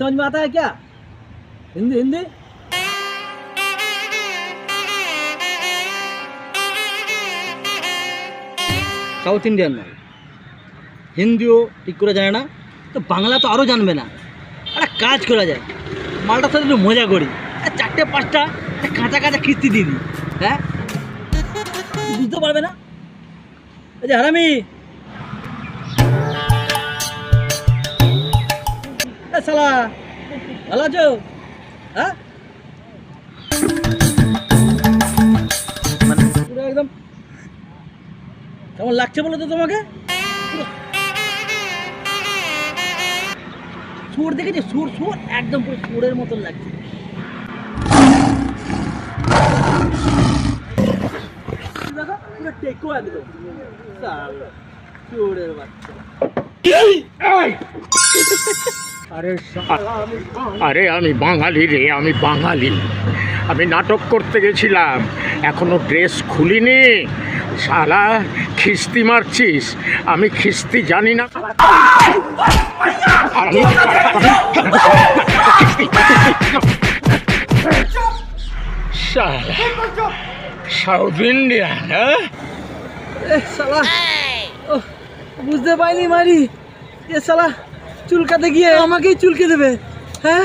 समझ में आता है क्या? हिंदी हिंदी साउथ इंडियन नয়, হিন্দিও ঠিক করে জানে না, তো বাংলা তো আরও জানবে না। একটা কাজ করা যায়, মালটার সাথে একটু মজা করি, 4-5টা কাঁচা কাঁচা কিস্তি দিয়ে দিই। হ্যাঁ, বুঝতে পারবে না। এই যে হারামি, শালা ভালো আছো? হ্যাঁ, মানে পুরো একদম কেমন লাগছে বলো তো তোমাকে? সুর দেখেছি, সুর সুর একদম পুরো সুরের মতন লাগছে। দেখো পুরো টেকো একদম সুরের বাচ্চা। আরে আমি বাঙালি রে, আমি বাঙালি। আমি নাটক করতে গেছিলাম, এখনো ড্রেস খুলিনি। শালা খিস্তি মারছিস? আমি খিস্তি জানি না। South Indian. হ্যাঁ, শালা বুঝতে পারিনি মারি, এ শালা চুলকাতে গিয়ে আমাকেই চুলকে দেবে। হ্যাঁ,